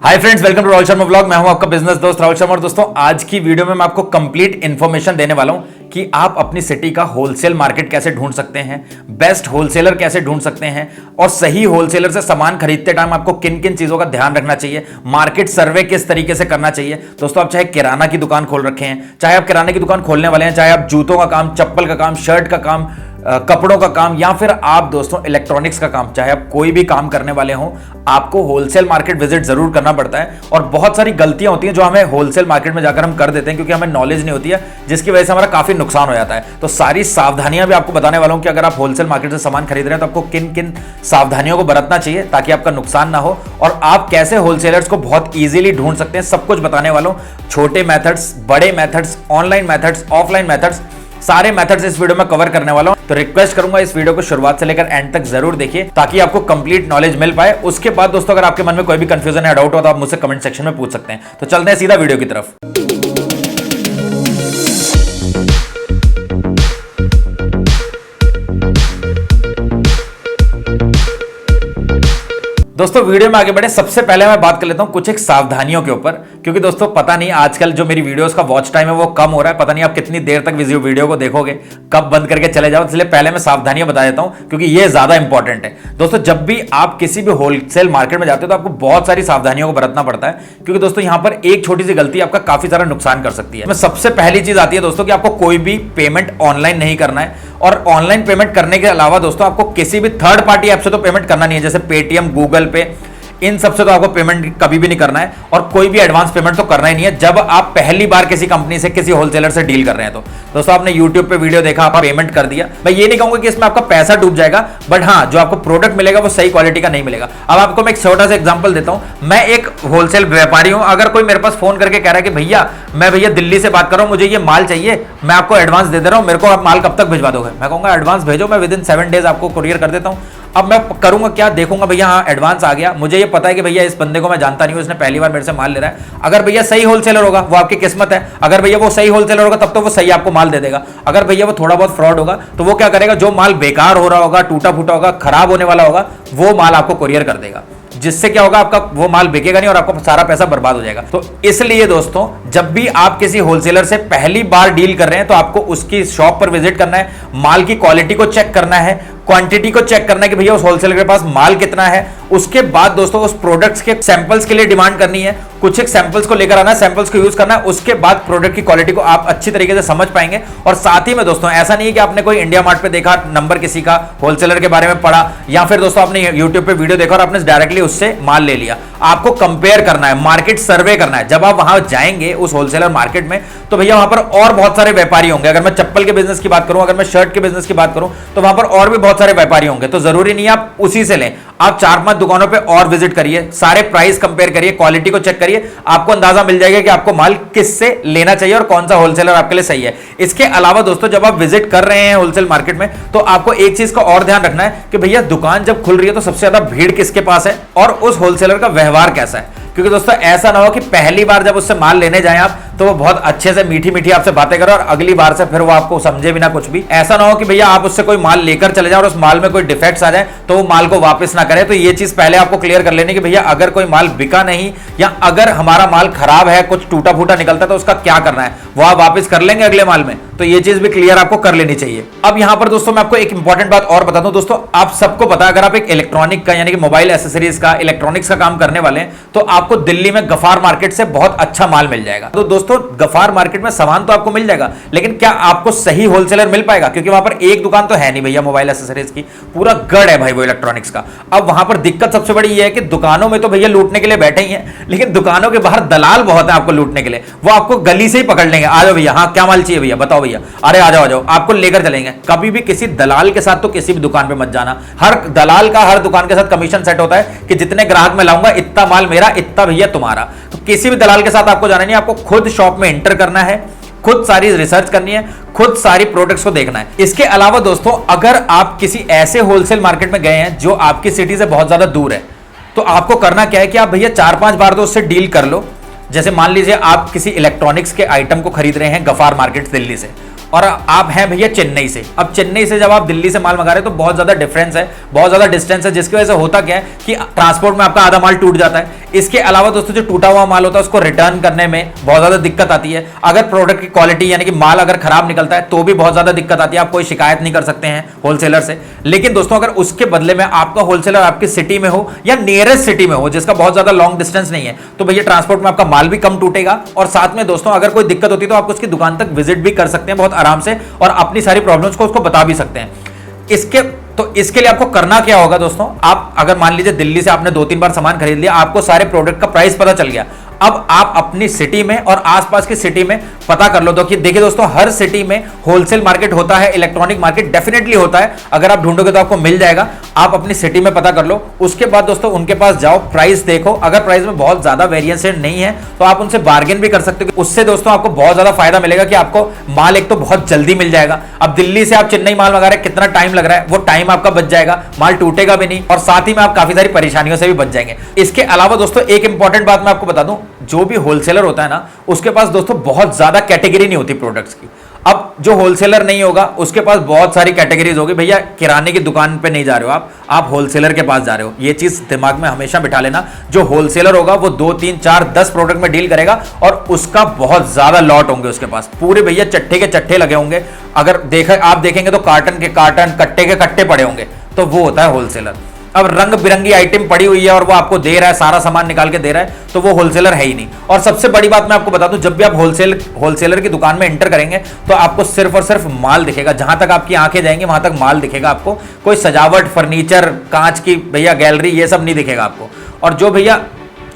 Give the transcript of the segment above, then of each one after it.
Hi friends, welcome to Rahul Sharma vlog. मैं हूं आपका बिजनेस दोस्त राहुल शर्मा। और दोस्तों, आज की वीडियो में मैं आपको कंप्लीट इन्फॉर्मेशन देने वाला हूं कि आप अपनी सिटी का होलसेल मार्केट कैसे ढूंढ सकते हैं, बेस्ट होलसेलर कैसे ढूंढ सकते हैं और सही होलसेलर से सामान खरीदते टाइम आपको किन किन चीजों का ध्यान रखना चाहिए, मार्केट सर्वे किस तरीके से करना चाहिए। दोस्तों, आप चाहे किराना की दुकान खोल रखे हैं, चाहे आप किराने की दुकान खोलने वाले हैं, चाहे आप जूतों का काम, चप्पल का काम, शर्ट का काम, कपड़ों का काम, या फिर आप दोस्तों इलेक्ट्रॉनिक्स का काम, चाहे आप कोई भी काम करने वाले हो, आपको होलसेल मार्केट विजिट जरूर करना पड़ता है। और बहुत सारी गलतियां होती हैं जो हमें होलसेल मार्केट में जाकर हम कर देते हैं क्योंकि हमें नॉलेज नहीं होती है, जिसकी वजह से हमारा काफी नुकसान हो जाता है। तो सारी सावधानियां भी आपको बताने वाला हूं कि अगर आप होलसेल मार्केट से सामान खरीद रहे हैं तो आपको किन किन सावधानियों को बरतना चाहिए ताकि आपका नुकसान ना हो, और आप कैसे होलसेलर्स को बहुत ईजिली ढूंढ सकते हैं, सब कुछ बताने वाला हूं। छोटे मेथड्स, बड़े methods, online methods, offline methods, सारे मेथड्स इस वीडियो में कवर करने वाला हूं। तो रिक्वेस्ट करूंगा इस वीडियो को शुरुआत से लेकर एंड तक जरूर देखिए ताकि आपको कंप्लीट नॉलेज मिल पाए। उसके बाद दोस्तों, अगर आपके मन में कोई भी कंफ्यूजन या डाउट हो तो आप मुझसे कमेंट सेक्शन में पूछ सकते हैं। तो चलते हैं सीधा वीडियो की तरफ। दोस्तों, वीडियो में आगे बढ़े सबसे पहले मैं बात कर लेता हूं कुछ एक सावधानियों के ऊपर, क्योंकि दोस्तों पता नहीं आजकल जो मेरी वीडियोस का वॉच टाइम है वो कम हो रहा है। पता नहीं आप कितनी देर तक वीडियो को देखोगे, कब बंद करके चले जाओ, इसलिए पहले मैं सावधानियां बता देता हूं क्योंकि ये ज्यादा इंपॉर्टेंट है। दोस्तों, जब भी आप किसी भी होलसेल मार्केट में जाते हो तो आपको बहुत सारी सावधानियों को बरतना पड़ता है, क्योंकि दोस्तों यहां पर एक छोटी सी गलती आपका काफी सारा नुकसान कर सकती है। सबसे पहली चीज आती है दोस्तों कि आपको कोई भी पेमेंट ऑनलाइन नहीं करना है, और ऑनलाइन पेमेंट करने के अलावा दोस्तों आपको किसी भी थर्ड पार्टी ऐप से तो पेमेंट करना नहीं है, जैसे पेटीएम, गूगल पे, इन सबसे तो आपको पेमेंट कभी भी नहीं करना है, और कोई भी एडवांस पेमेंट तो करना ही नहीं है जब आप पहली बार किसी कंपनी से, किसी होलसेलर से डील कर रहे हैं। तो दोस्तों, आपने YouTube पे वीडियो देखा, आप पेमेंट कर दिया, मैं ये नहीं कहूंगा कि इसमें आपका पैसा डूब जाएगा, बट हाँ, जो आपको प्रोडक्ट मिलेगा वो सही क्वालिटी का नहीं मिलेगा। अब आपको मैं एक छोटा सा एग्जांपल देता हूं। मैं एक होलसेल व्यापारी हूं, अगर कोई मेरे पास फोन करके कह रहा है कि भैया मैं दिल्ली से बात कर रहा हूं, मुझे ये माल चाहिए, मैं आपको एडवांस दे रहा हूं, मेरे को आप माल कब तक भिजवा दोगे? मैं कहूंगा एडवांस भेजो, मैं विदिन 7 डेज आपको कुरियर कर देता हूं। अब मैं करूंगा क्या, देखूंगा भैया हाँ एडवांस आ गया, मुझे ये पता है कि भैया इस बंदे को मैं जानता नहीं हूं, इसने पहली बार मेरे से माल ले रहा है। अगर भैया सही होलसेलर होगा वो आपकी किस्मत है, अगर भैया वो सही होलसेलर होगा तब तो वो सही आपको माल दे देगा। अगर भैया वो थोड़ा बहुत फ्रॉड होगा तो वो क्या करेगा, जो माल बेकार हो रहा होगा, टूटा फूटा होगा, खराब होने वाला होगा, वो माल आपको कुरियर कर देगा, जिससे क्या होगा, आपका वो माल बिकेगा नहीं और आपका सारा पैसा बर्बाद हो जाएगा। तो इसलिए दोस्तों, जब भी आप किसी होलसेलर से पहली बार डील कर रहे हैं तो आपको उसकी शॉप पर विजिट करना है, माल की क्वालिटी को चेक करना है, क्वांटिटी को चेक करना है कि भैया उस होलसेलर के पास माल कितना है। उसके बाद दोस्तों उस प्रोडक्ट्स के सैंपल्स के लिए डिमांड करनी है, कुछ एक सैंपल्स को लेकर आना है, सैंपल्स को यूज करना है। उसके बाद प्रोडक्ट की क्वालिटी को आप अच्छी तरीके से समझ पाएंगे। और साथ ही में दोस्तों, ऐसा नहीं है कि आपने कोई इंडिया मार्ट पे देखा नंबर किसी का, होलसेलर के बारे में पढ़ा, या फिर दोस्तों आपने यूट्यूब पे वीडियो देखा और आपने डायरेक्टली उससे माल ले लिया। आपको कंपेयर करना है, मार्केट सर्वे करना है। जब आप वहां जाएंगे उस होलसेलर मार्केट में तो भैया वहां पर और बहुत सारे व्यापारी होंगे। अगर मैं चप्पल के बिजनेस की बात करूं, अगर मैं शर्ट के बिजनेस की बात करूं, तो वहां पर और भी बहुत सारे व्यापारी होंगे। तो जरूरी नहीं आप उसी से लें, आप 4-5 दुकानों पे और विजिट करिए, सारे प्राइस कंपेयर करिए, क्वालिटी को चेक करिए, आपको अंदाजा मिल जाएगा कि आपको माल किससे लेना चाहिए और कौन सा होलसेलर आपके लिए सही है। इसके अलावा दोस्तों, जब आप विजिट कर रहे हैं होलसेल मार्केट में तो आपको एक चीज का और ध्यान रखना है कि भैया दुकान जब खुल रही है तो सबसे ज्यादा भीड़ किसके पास है और उस होलसेलर का व्यवहार कैसा है। क्योंकि दोस्तों ऐसा ना हो कि पहली बार जब उससे माल लेने जाएं आप तो वो बहुत अच्छे से मीठी मीठी आपसे बातें करे और अगली बार से फिर वो आपको समझे भी ना कुछ भी। ऐसा ना हो कि भैया आप उससे कोई माल लेकर चले जाए और उस माल में कोई डिफेक्ट्स आ जाए तो वो माल को वापस ना करे। तो ये चीज पहले आपको क्लियर कर लेनी कि भैया अगर कोई माल बिका नहीं या अगर हमारा माल खराब है, कुछ टूटा फूटा निकलता है तो उसका क्या करना है, वो आप वापस कर लेंगे अगले माल में। तो ये चीज भी क्लियर आपको कर लेनी चाहिए। अब यहां पर दोस्तों मैं आपको एक इंपॉर्टेंट बात और बता दूं। दोस्तों, आप सबको पता है अगर आप एक इलेक्ट्रॉनिक का यानी कि मोबाइल एसेसरीज का, इलेक्ट्रॉनिक्स का काम करने वाले हैं तो आपको दिल्ली में गफार मार्केट से बहुत अच्छा माल मिल जाएगा। तो दोस्तों, गफार मार्केट में सामान तो आपको मिल जाएगा, लेकिन क्या आपको सही होलसेलर मिल पाएगा? क्योंकि वहां पर एक दुकान तो है नहीं भैया मोबाइल एसेसरीज की, पूरा गढ़ है भाई वो इलेक्ट्रॉनिक्स का। अब वहां पर दिक्कत सबसे बड़ी ये है कि दुकानों में तो भैया लूटने के लिए बैठे ही हैं, लेकिन दुकानों के बाहर दलाल बहुत है आपको लूटने के लिए। वो आपको गली से ही पकड़ लेंगे, आ जाओ भैया, हाँ क्या माल चाहिए भैया, बताओ भैया, अरे आ जाओ, आपको लेकर चलेंगे। कभी भी किसी दलाल के साथ तो किसी भी दुकान पे मत जाना। हर दलाल का हर दुकान के साथ कमीशन सेट होता है कि जितने ग्राहक मैं लाऊंगा इतना माल मेरा, इतना भैया तुम्हारा। तो किसी भी दलाल के साथ आपको जाना नहीं, आपको खुद शॉप में एंटर करना है, खुद सारी रिसर्च करनी है, खुद सारी प्रोडक्ट्स को देखना है। इसके अलावा दोस्तों, अगर आप किसी ऐसे होलसेल मार्केट में गए हैं जो आपकी सिटी से बहुत ज्यादा दूर है तो आपको करना क्या है कि आप भैया 4-5 बार तो उससे डील कर लो। जैसे मान लीजिए आप किसी इलेक्ट्रॉनिक्स के आइटम को खरीद रहे हैं गफार मार्केट दिल्ली से, और आप हैं भैया चेन्नई से। अब चेन्नई से जब आप दिल्ली से माल मंगा रहे हैं तो बहुत ज्यादा डिफरेंस है, बहुत ज्यादा डिस्टेंस है, जिसकी वजह से होता क्या है कि ट्रांसपोर्ट में आपका आधा माल टूट जाता है। इसके अलावा दोस्तों जो टूटा हुआ माल होता है उसको रिटर्न करने में बहुत ज्यादा दिक्कत आती है। अगर प्रोडक्ट की क्वालिटी यानी कि माल अगर खराब निकलता है तो भी बहुत ज्यादा दिक्कत आती है, आप कोई शिकायत नहीं कर सकते हैं होलसेलर से। लेकिन दोस्तों अगर उसके बदले में आपका होलसेलर आपकी सिटी में हो या नियरेस्ट सिटी में हो जिसका बहुत ज्यादा लॉन्ग डिस्टेंस नहीं है, तो भैया ट्रांसपोर्ट में आपका माल भी कम टूटेगा और साथ में दोस्तों अगर कोई दिक्कत होती है तो आप उसकी दुकान तक विजिट भी कर सकते हैं बहुत आराम से और अपनी सारी प्रॉब्लम्स को उसको बता भी सकते हैं। इसके लिए आपको करना क्या होगा दोस्तों, आप अगर मान लीजिए दिल्ली से आपने 2-3 बार सामान खरीद लिया, आपको सारे प्रोडक्ट का प्राइस पता चल गया, अब आप अपनी सिटी में और आसपास की सिटी में पता कर लो। तो देखिए दोस्तों हर सिटी में होलसेल मार्केट होता है, इलेक्ट्रॉनिक मार्केट डेफिनेटली होता है, अगर आप ढूंढोगे तो आपको मिल जाएगा। आप अपनी सिटी में पता कर लो, उसके बाद दोस्तों उनके पास जाओ, प्राइस देखो, अगर प्राइस में बहुत ज्यादा वेरिएंस नहीं है तो आप उनसे बार्गेन भी कर सकते हो। उससे दोस्तों आपको बहुत ज्यादा फायदा मिलेगा कि आपको माल एक तो बहुत जल्दी मिल जाएगा। अब दिल्ली से आप चेन्नई माल मंगा रहे हैं, कितना टाइम लग रहा है, वो टाइम आपका बच जाएगा, माल टूटेगा भी नहीं और साथ ही में आप काफी सारी परेशानियों से भी बच जाएंगे। इसके अलावा दोस्तों एक इंपॉर्टेंट बात मैं आपको बता दूं, जो भी होलसेलर होता है ना उसके पास दोस्तों बहुत ज्यादा कैटेगरी नहीं होती प्रोडक्ट्स की। अब जो होलसेलर नहीं होगा उसके पास बहुत सारी कैटेगरीज होगी। भैया किराने की दुकान पे नहीं जा रहे हो आप होलसेलर के पास जा रहे हो, ये चीज दिमाग में हमेशा बिठा लेना। जो होलसेलर होगा वो 2, 3, 4, 10 प्रोडक्ट में डील करेगा और उसका बहुत ज्यादा लॉट होंगे उसके पास, पूरे भैया चट्टे के चट्टे लगे होंगे। अगर आप देखेंगे तो कार्टन के कार्टन, कट्टे के कट्टे पड़े होंगे, तो वो होता है होलसेलर। अब रंग बिरंगी आइटम पड़ी हुई है और वो आपको दे रहा है, सारा सामान निकाल के दे रहा है, तो वो होलसेलर है ही नहीं। और सबसे बड़ी बात मैं आपको बता दूं, जब भी आप होलसेलर की दुकान में एंटर करेंगे तो आपको सिर्फ और सिर्फ माल दिखेगा, जहां तक आपकी आंखें जाएंगी वहां तक माल दिखेगा आपको। कोई सजावट, फर्नीचर, कांच की भैया गैलरी, ये सब नहीं दिखेगा आपको। और जो भैया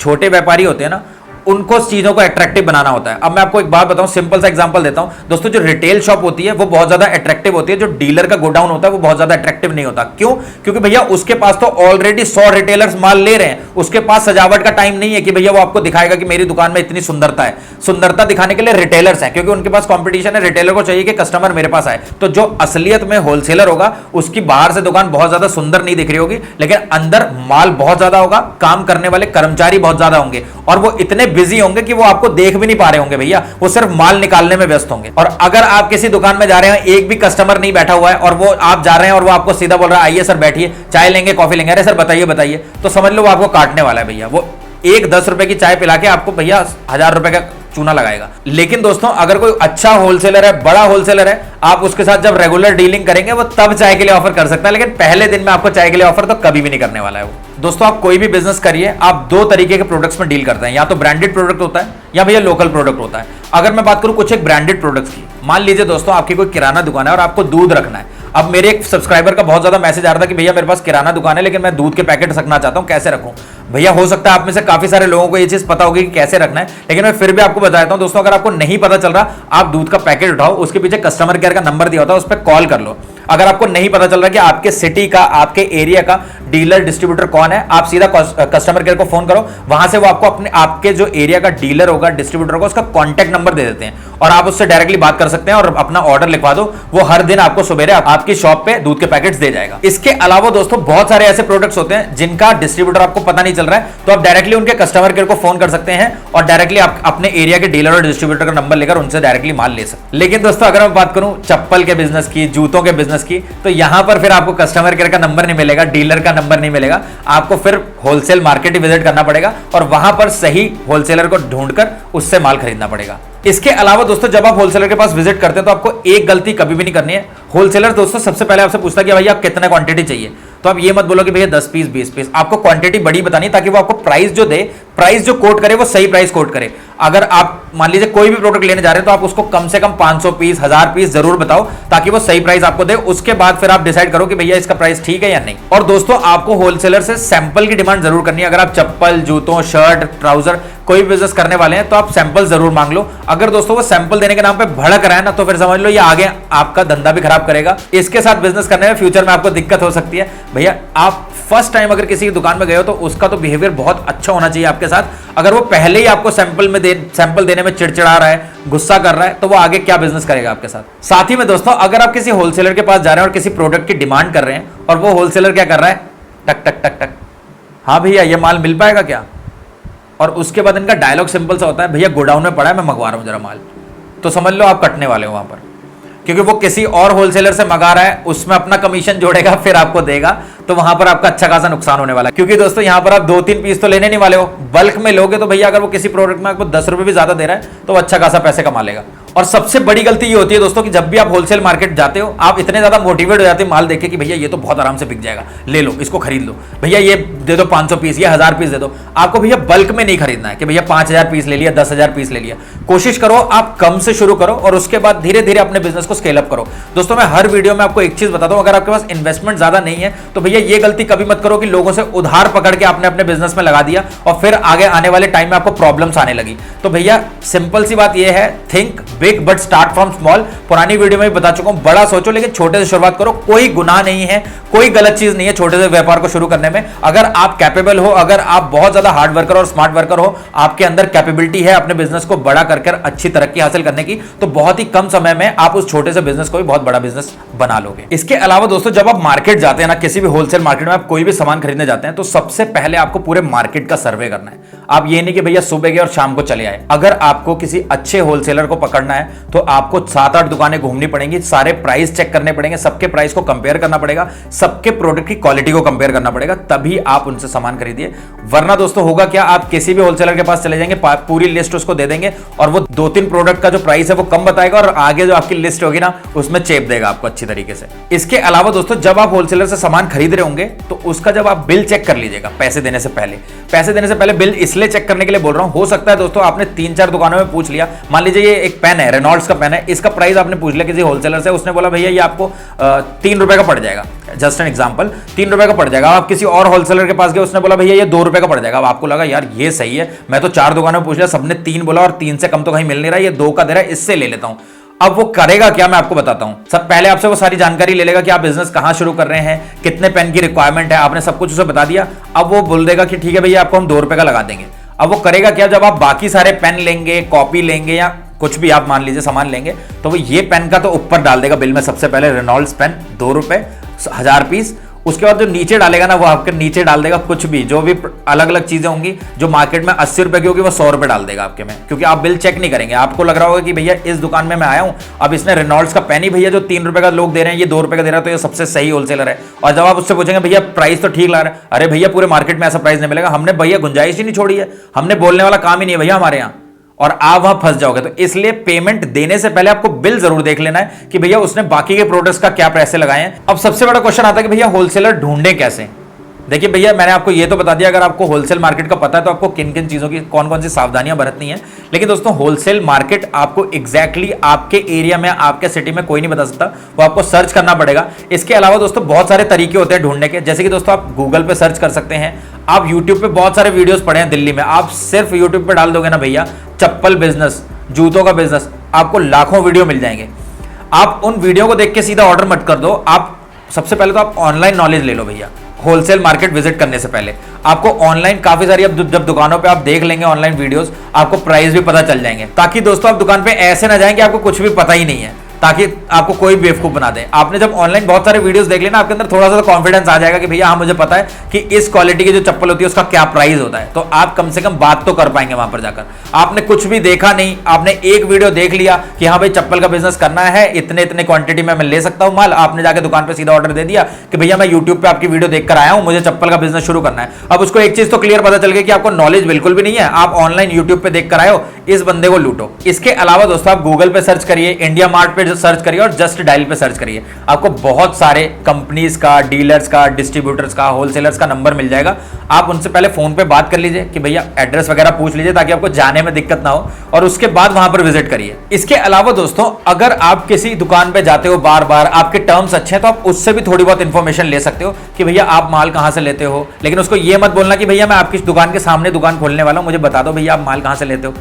छोटे व्यापारी होते हैं ना, उनको चीजों को अट्रैक्टिव बनाना होता है। अब मैं आपको एक बात बताऊं, सिंपल सा एग्जांपल देता हूं दोस्तों। जो रिटेल शॉप होती है वो बहुत ज्यादा अट्रैक्टिव होती है, जो डीलर का गोडाउन होता है वो बहुत ज्यादा अट्रैक्टिव नहीं होता। क्यों? क्योंकि भैया उसके पास तो ऑलरेडी 100 रिटेलर्स माल ले रहे हैं, उसके पास सजावट का टाइम नहीं है कि भैया वो आपको दिखाएगा कि मेरी दुकान में इतनी सुंदरता है। सुंदरता दिखाने के लिए रिटेलर्स हैं, क्योंकि उनके पास कॉम्पिटिशन है, रिटेलर को चाहिए कि कस्टमर मेरे पास आए। तो जो असलियत में होलसेलर होगा उसकी बाहर से दुकान बहुत ज्यादा सुंदर नहीं दिख रही होगी, लेकिन अंदर माल बहुत ज्यादा होगा, काम करने वाले कर्मचारी बहुत ज्यादा होंगे और वो इतने बिजी होंगे कि वो आपको देख भी नहीं पा रहे होंगे भैया, वो सिर्फ माल निकालने में व्यस्त होंगे। और अगर आप किसी दुकान में जा रहे हैं, एक भी कस्टमर नहीं बैठा हुआ है और वो आप जा रहे हैं और वो आपको सीधा बोल रहा है आइए सर बैठिए, चाय लेंगे, कॉफी लेंगे, अरे सर बताइए बताइए, तो समझ लो वो आपको काटने वाला है भैया। वो एक 10 रुपए की चाय पिला के आपको भैया 1000 रुपए का चूना लगाएगा। लेकिन दोस्तों अगर कोई अच्छा होलसेलर है, बड़ा होलसेलर है, आप उसके साथ जब रेगुलर डीलिंग करेंगे वो तब चाय के लिए ऑफर कर सकता है, लेकिन पहले दिन में आपको चाय के लिए ऑफर तो कभी भी नहीं करने वाला है वो। दोस्तों आप कोई भी बिजनेस करिए, आप 2 तरीके के प्रोडक्ट्स में डील करते हैं, या तो ब्रांडेड प्रोडक्ट होता है या भैया लोकल प्रोडक्ट होता है। अगर मैं बात करूं कुछ एक ब्रांडेड प्रोडक्ट्स की, मान लीजिए दोस्तों आपकी कोई किराना दुकान है और आपको दूध रखना है। अब मेरे एक सब्सक्राइबर का बहुत ज्यादा मैसेज आ रहा था कि भैया मेरे पास किराना दुकान है लेकिन मैं दूध के पैकेट रखना चाहता हूं, कैसे रखूं। भैया हो सकता है आप में से काफी सारे लोगों को ये चीज पता होगी कि कैसे रखना है, लेकिन मैं फिर भी आपको बताता हूं दोस्तों। अगर आपको नहीं पता चल रहा, आप दूध का पैकेट उठाओ, उसके पीछे कस्टमर केयर का नंबर दिया होता है, उस पर कॉल कर लो। अगर आपको नहीं पता चल रहा कि आपके सिटी का, आपके एरिया का डीलर डिस्ट्रीब्यूटर कौन है, आप सीधा कस्टमर केयर को फोन करो, वहां से वो आपको आपके जो एरिया का डीलर होगा, डिस्ट्रीब्यूटर होगा, उसका कॉन्टैक्ट नंबर दे देते हैं और आप उससे डायरेक्टली बात कर सकते हैं और अपना ऑर्डर लिखवा दो। वो हर दिन आपको सुबह आपकी शॉप पे दूध के पैकेट्स दे जाएगा। इसके अलावा दोस्तों बहुत सारे ऐसे प्रोडक्ट्स होते हैं जिनका डिस्ट्रीब्यूटर आपको पता नहीं चल रहा है, तो आप डायरेक्टली उनके कस्टमर केयर को फोन कर सकते हैं और डायरेक्टली आप अपने एरिया के डीलर और डिस्ट्रीब्यूटर का नंबर लेकर उनसे डायरेक्टली माल ले सकते हैं। लेकिन दोस्तों अगर मैं बात करूं चप्पल के बिजनेस की, जूतों के बिजनेस की, तो यहां पर फिर आपको कस्टमर केयर का नंबर नहीं मिलेगा, डीलर का नंबर नहीं मिलेगा, आपको फिर होलसेल मार्केट ही विजिट करना पड़ेगा और वहां पर सही होलसेलर को ढूंढकर उससे माल खरीदना पड़ेगा। इसके अलावा दोस्तों जब आप होलसेलर के पास विजिट करते हैं तो आपको एक गलती कभी भी नहीं करनी है। होलसेलर दोस्तों सबसे पहले आपसे पूछता है कि भैया आप कितना क्वांटिटी चाहिए, तो आप ये मत बोलो कि भैया 10 पीस 20 पीस, आपको क्वांटिटी बड़ी बतानी ताकि वो आपको प्राइस जो दे, प्राइस जो कोट करे वो सही प्राइस कोट करे। अगर आप मान लीजिए कोई भी प्रोडक्ट लेने जा रहे हैं तो आप उसको कम से कम 500 पीस 1000 पीस जरूर बताओ ताकि वो सही प्राइस आपको दे। उसके बाद फिर आप डिसाइड करो कि भैया इसका प्राइस ठीक है या नहीं। और दोस्तों आपको होलसेलर से सैंपल की डिमांड जरूर करनी है। अगर आप चप्पल, जूतों, शर्ट, ट्राउजर कोई बिजनेस करने वाले हैं तो आप सैंपल जरूर मांग लो। अगर दोस्तों वो सैंपल देने के नाम पे भड़क रहा है ना, तो फिर समझ लो ये आगे आपका धंधा भी खराब करेगा। इसके साथ बिजनेस करने में फ्यूचर में आपको दिक्कत हो सकती है। भैया आप फर्स्ट टाइम अगर किसी की दुकान में गए हो तो उसका तो बिहेवियर बहुत अच्छा होना चाहिए आपके साथ। अगर वो पहले ही आपको सैंपल देने में चिड़चिड़ा रहा है, गुस्सा कर रहा है, तो वो आगे क्या बिजनेस करेगा आपके साथ। साथ ही में दोस्तों अगर आप किसी होलसेलर के पास जा रहे हैं और किसी प्रोडक्ट की डिमांड कर रहे हैं और वो होलसेलर क्या कर रहा है, टक टक टक टक, हाँ भैया ये माल मिल पाएगा क्या, और उसके बाद इनका डायलॉग सिंपल सा होता है, भैया गोडाउन में पड़ा है मैं मंगवा रहा हूं जरा माल, तो समझ लो आप कटने वाले हो वहां पर, क्योंकि वो किसी और होलसेलर से मंगा रहा है, उसमें अपना कमीशन जोड़ेगा फिर आपको देगा। तो वहां पर आपका अच्छा खासा नुकसान होने वाला है। क्योंकि दोस्तों यहां पर आप 2-3 पीस तो लेने नहीं वाले हो, बल्क में लोगे तो भैया अगर वो किसी प्रोडक्ट में आपको 10 रुपए भी ज्यादा दे रहा है तो अच्छा खासा पैसे कमा लेगा। और सबसे बड़ी गलती ये होती है दोस्तों कि जब भी आप होलसेल मार्केट जाते हो आप इतने ज्यादा मोटिवेट हो जाते हो माल देख के कि भैया ये तो बहुत आराम से बिक जाएगा, ले लो इसको खरीद लो, भैया ये दे दो 500 पीस, ये 1000 पीस दे दो। आपको भैया बल्क में नहीं खरीदना है कि भैया 5000 पीस ले लिया, 10,000 पीस ले लिया। कोशिश करो आप कम से शुरू करो और उसके बाद धीरे धीरे अपने बिजनेस को स्केल अप करो। दोस्तों मैं हर वीडियो में आपको एक चीज बताता हूं, अगर आपके पास इन्वेस्टमेंट ज्यादा नहीं है तो भैया ये गलती कभी मत करो कि लोगों से उधार पकड़ के आपने अपने बिजनेस में लगा दिया और फिर आगे आने वाले टाइम में आपको प्रॉब्लम्स आने लगी। तो भैया सिंपल सी बात यह है, think big but start from small. पुरानी वीडियो में भी बता चुका हूं, बड़ा सोचो लेकिन छोटे से शुरुआत करो। कोई गुनाह नहीं है, कोई गलत चीज नहीं है छोटे से व्यापार को शुरू करने में। अगर आप कैपेबल हो, अगर आप बहुत ज्यादा हार्ड वर्कर और स्मार्ट वर्कर हो, आपके अंदर कैपेबिलिटी है अपने बिजनेस को बड़ा कर अच्छी तरक्की हासिल करने की, तो बहुत ही कम समय में आप उस छोटे से बिजनेस को भी बहुत बड़ा बिजनेस बना लोगे। इसके अलावा दोस्तों जब आप मार्केट जाते हैं ना, किसी भी होलसेल मार्केट में आप कोई भी सामान खरीदने जाते हैं तो सबसे पहले आपको पूरे मार्केट का सर्वे करना है। आप ये नहीं कि भैया सुबह गए और शाम को चले आए। अगर आपको किसी अच्छे होलसेलर को पकड़ना है तो आपको 7-8 दुकानें घूमनी पड़ेंगी, सारे प्राइस चेक करने पड़ेंगे, सबके प्राइस को कंपेयर करना पड़ेगा, सबके प्रोडक्ट की क्वालिटी को कंपेयर करना पड़ेगा, तभी आप उनसे सामान खरीदिए। वरना दोस्तों होगा क्या, आप किसी भी होलसेलर के पास चले जाएंगे, पूरी लिस्ट उसको दे देंगे और वो 2-3 प्रोडक्ट का जो प्राइस है वो कम बताएगा और आगे जो आपकी लिस्ट होगी ना उसमें चेप देगा आपको अच्छी तरीके से। इसके अलावा दोस्तों जब आप होलसेलर से सामान खरीद रहे होंगे तो उसका जब आप बिल चेक कर लीजिएगा पैसे देने से पहले बिल इसलिए चेक करने के लिए बोल रहा हूं, हो सकता है दोस्तों आपने 3-4 दुकानों में पूछ लिया, मान लीजिए ये एक पेन है, रेनॉल्ड्स का पेन है, इसका प्राइस आपने पूछ लिया किसी होलसेलर से, उसने बोला भैया ये आपको 3 रुपए का पड़ जाएगा, जस्ट एन एग्जांपल 3 रुपए का पड़ जाएगा। आप किसी और होलसेलर के पास गए, उसने बोला भैया ये 2 रुपए का पड़ जाएगा। अब आपको लगा यार ये सही है, मैं तो 4 दुकानों में पूछ लिया, सबने 3 बोला और 3 से कम तो कहीं मिल नहीं रहा, ये 2 का दे रहा है, इससे ले लेता हूं। अब वो करेगा क्या मैं आपको बताता हूं। सब पहले आपसे वो सारी जानकारी ले लेगा कि आप बिजनेस कहां शुरू कर रहे हैं, कितने पेन की रिक्वायरमेंट है, आपने सब कुछ उसे बता दिया। अब वो बोल देगा कि ठीक है भैया आपको हम 2 रुपए का लगा देंगे। अब वो करेगा क्या, जब आप बाकी सारे पेन लेंगे, कॉपी लेंगे या कुछ भी आप मान लीजिए सामान लेंगे तो वो ये पेन का तो ऊपर डाल देगा बिल में, सबसे पहले रेनॉल्ड्स पेन 2 रुपए 1000 पीस। उसके बाद जो नीचे डालेगा ना वो आपके नीचे डाल देगा कुछ भी, जो भी अलग अलग चीजें होंगी जो मार्केट में 80 रुपए की होगी वो 100 रुपए डाल देगा आपके में, क्योंकि आप बिल चेक नहीं करेंगे। आपको लग रहा होगा कि भैया इस दुकान में मैं आया हूं, अब इसने रेनॉल्ड्स का पेन ही भैया जो 3 रुपए का लोग दे रहे हैं ये 2 रुपए का दे रहा है तो ये सबसे सही होलसेलर है। और जब आप उससे पूछेंगे भैया प्राइस तो ठीक ला रहा है, अरे भैया पूरे मार्केट में ऐसा प्राइस नहीं मिलेगा, हमने भैया गुंजाइश ही नहीं छोड़ी है, हमने बोलने वाला काम ही नहीं है भैया हमारे यहाँ, और आप वहां फंस जाओगे। तो इसलिए पेमेंट देने से पहले आपको बिल जरूर देख लेना है कि भैया उसने बाकी के प्रोडक्ट्स का क्या पैसे लगाए हैं। अब सबसे बड़ा क्वेश्चन आता है कि भैया होलसेलर ढूंढे कैसे। देखिए भैया मैंने आपको ये तो बता दिया, अगर आपको होलसेल मार्केट का पता है तो आपको किन किन चीजों की कौन कौन सी सावधानियां बरतनी है। लेकिन दोस्तों होलसेल मार्केट आपको एग्जैक्टली आपके एरिया में, आपके सिटी में कोई नहीं बता सकता, वो आपको सर्च करना पड़ेगा। इसके अलावा दोस्तों बहुत सारे तरीके होते हैं ढूंढने के, जैसे कि दोस्तों आप गूगल पे सर्च कर सकते हैं, आप यूट्यूब पे बहुत सारे वीडियोस पड़े हैं दिल्ली में, आप सिर्फ यूट्यूब पे डाल दोगे ना भैया चप्पल बिजनेस, जूतों का बिजनेस, आपको लाखों वीडियो मिल जाएंगे। आप उन वीडियो को देख के सीधा ऑर्डर मत कर दो, आप सबसे पहले तो आप ऑनलाइन नॉलेज ले लो भैया। होलसेल मार्केट विजिट करने से पहले आपको ऑनलाइन काफी सारी, अब जब दुकानों पे आप देख लेंगे ऑनलाइन वीडियोस, आपको प्राइस भी पता चल जाएंगे, ताकि दोस्तों आप दुकान पे ऐसे ना जाएं कि आपको कुछ भी पता ही नहीं है, ताकि आपको कोई बेवकूफ बना दे। आपने जब ऑनलाइन बहुत सारे वीडियोस देख लेना, आपके अंदर थोड़ा सा कॉन्फिडेंस आ जाएगा कि भैया हाँ मुझे पता है कि इस क्वालिटी की जो चप्पल होती है उसका क्या प्राइस होता है, तो आप कम से कम बात तो कर पाएंगे वहां पर जाकर। आपने कुछ भी देखा नहीं, आपने एक वीडियो देख लिया कि हाँ भाई चप्पल का बिजनेस करना है, इतने इतने क्वांटिटी में मैं ले सकता हूं माल, आपने जाकर दुकान पर सीधा ऑर्डर दे दिया कि भैया मैं यूट्यूब पे आपकी वीडियो देखकर आया हूं, मुझे चप्पल का बिजनेस शुरू करना है। अब उसको एक चीज तो क्लियर पता चल गई कि आपको नॉलेज बिल्कुल भी नहीं है, आप ऑनलाइन यूट्यूब पे देख कर आए हो, इस बंदे को लूटो। इसके अलावा दोस्तों आप गूगल पे सर्च करिए, इंडिया मार्ट पे सर्च करिए और जस्ट डायल पे सर्च करिए, आपको बहुत सारे कंपनीज का, डीलर्स का, डिस्ट्रीब्यूटर्स का, होलसेलर्स का नंबर मिल जाएगा। आप उनसे पहले फोन पे बात कर लीजिए कि भैया एड्रेस वगैरह पूछ लीजिए, ताकि आपको जाने में दिक्कत ना हो, और उसके बाद वहां पर विजिट करिए। इसके अलावा दोस्तों अगर आप किसी दुकान पे जाते हो बार बार, आपके टर्म्स अच्छे हैं, तो आप उससे भी थोड़ी बहुत इंफॉर्मेशन ले सकते हो कि भैया आप माल कहां से लेते हो। लेकिन उसको ये मत बोलना कि भैया मैं आपकी दुकान के सामने दुकान खोलने वाला हूं, मुझे बता दो भैया आप माल कहां से लेते हो,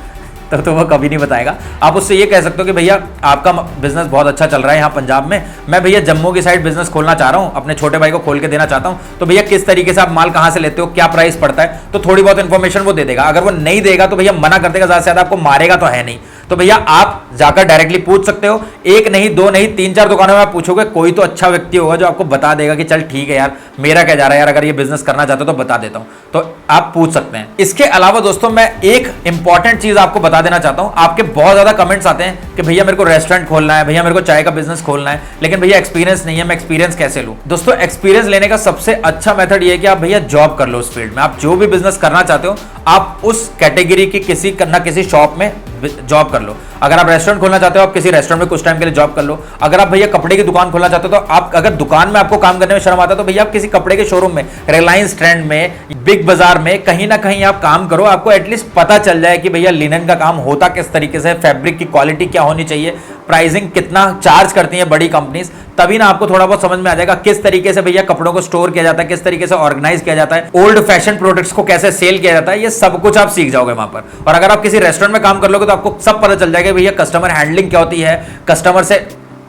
तो वो कभी नहीं बताएगा। आप उससे ये कह सकते हो कि भैया आपका बिजनेस बहुत अच्छा चल रहा है यहाँ पंजाब में, मैं भैया जम्मू की साइड बिजनेस खोलना चाह रहा हूँ, अपने छोटे भाई को खोल के देना चाहता हूँ, तो भैया किस तरीके से आप माल कहाँ से लेते हो, क्या प्राइस पड़ता है, तो थोड़ी बहुत इंफॉर्मेशन वो दे देगा। अगर वो नहीं देगा तो भैया मना कर देगा, ज्यादा से ज्यादा आपको मारेगा तो है नहीं। तो भैया आप जाकर डायरेक्टली पूछ सकते हो। एक नहीं, दो नहीं, तीन चार दुकानों में आप पूछोगे, कोई तो अच्छा व्यक्ति होगा जो आपको बता देगा कि चल ठीक है यार, मेरा क्या जा रहा है यार, अगर ये बिजनेस करना चाहते हो तो बता देता हूं। तो आप पूछ सकते हैं। इसके अलावा दोस्तों मैं एक इंपॉर्टेंट चीज आपको बता देना चाहता हूं। आपके बहुत ज्यादा कमेंट्स आते हैं कि भैया मेरे को रेस्टोरेंट खोलना है, भैया मेरे को चाय का बिजनेस खोलना है, लेकिन भैया एक्सपीरियंस नहीं है, मैं एक्सपीरियंस कैसे लूं? दोस्तों एक्सपीरियंस लेने का सबसे अच्छा मेथड ये है कि आप भैया जॉब कर लो उस फील्ड में। आप जो भी बिजनेस करना चाहते हो आप उस कैटेगरी की किसी ना किसी शॉप में जॉब कर लो। अगर आप रेस्टोरेंट खोलना चाहते हो आप किसी रेस्टोरेंट में कुछ टाइम के लिए जॉब कर लो। अगर आप भैया कपड़े की दुकान खोलना चाहते हो तो आप, अगर दुकान में आपको काम करने में शर्म आता है तो भैया आप किसी कपड़े के शोरूम में, रिलायंस ट्रेंड में, बिग बाजार में, कहीं ना कहीं आप काम करो। आपको एटलीस्ट पता चल जाए कि भैया लिनन का काम होता किस तरीके से, फैब्रिक की क्वालिटी क्या होनी चाहिए, प्राइसिंग कितना चार्ज करती है बड़ी कंपनीज, तभी ना आपको थोड़ा बहुत समझ में आ जाएगा किस तरीके से भैया कपड़ों को स्टोर किया जाता है, किस तरीके से ऑर्गेनाइज किया जाता है, ओल्ड फैशन प्रोडक्ट्स को कैसे सेल किया जाता है, ये सब कुछ आप सीख जाओगे वहां पर। और अगर आप किसी रेस्टोरेंट में काम कर लोगे तो आपको सब पता चल जाएगा भैया कस्टमर हैंडलिंग क्या होती है, कस्टमर से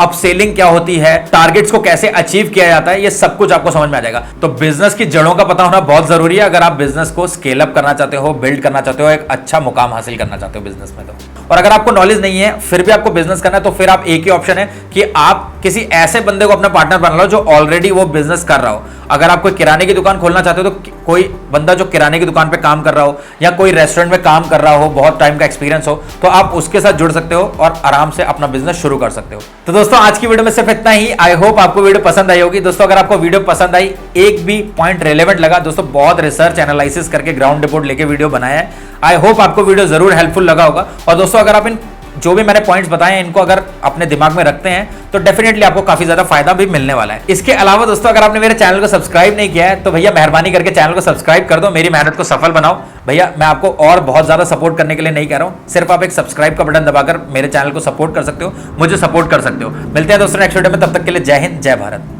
अपसेलिंग क्या होती है, टारगेट्स को कैसे अचीव किया जाता है, ये सब कुछ आपको समझ में आ जाएगा। तो बिजनेस की जड़ों का पता होना बहुत जरूरी है अगर आप बिजनेस को स्केल अप करना चाहते हो, बिल्ड करना चाहते हो, एक अच्छा मुकाम हासिल करना चाहते हो बिजनेस में। तो और अगर आपको नॉलेज नहीं है फिर भी आपको बिजनेस करना है तो फिर आप एक ही ऑप्शन है कि आप किसी ऐसे बंदे को अपना पार्टनर बना लो जो ऑलरेडी वो बिजनेस कर रहा हो। अगर आप कोई किराने की दुकान खोलना चाहते हो तो कोई बंदा जो किराने की दुकान पे काम कर रहा हो या कोई रेस्टोरेंट में काम कर रहा हो, बहुत टाइम का एक्सपीरियंस हो, तो आप उसके साथ जुड़ सकते हो और आराम से अपना बिजनेस शुरू कर सकते हो। तो दोस्तों आज की वीडियो में सिर्फ इतना ही। आई होप आपको वीडियो पसंद आई होगी। दोस्तों अगर आपको वीडियो पसंद आई, एक भी पॉइंट रेलेवेंट लगा, दोस्तों बहुत रिसर्च एनालिसिस करके ग्राउंड रिपोर्ट लेके वीडियो बनाया है। आई होप आपको वीडियो जरूर हेल्पफुल लगा होगा। और दोस्तों अगर आप इन जो भी मैंने पॉइंट्स बताए हैं इनको अगर अपने दिमाग में रखते हैं तो डेफिनेटली आपको काफी ज्यादा फायदा भी मिलने वाला है। इसके अलावा दोस्तों अगर आपने मेरे चैनल को सब्सक्राइब नहीं किया है तो भैया मेहरबानी करके चैनल को सब्सक्राइब कर दो, मेरी मेहनत को सफल बनाओ। भैया मैं आपको और बहुत ज्यादा सपोर्ट करने के लिए नहीं कह रहा हूं, सिर्फ आप एक सब्सक्राइब का बटन दबाकर मेरे चैनल को सपोर्ट कर सकते हो, मुझे सपोर्ट कर सकते हो। मिलते हैं दोस्तों नेक्स्ट वीडियो में, तब तक के लिए जय हिंद, जय भारत।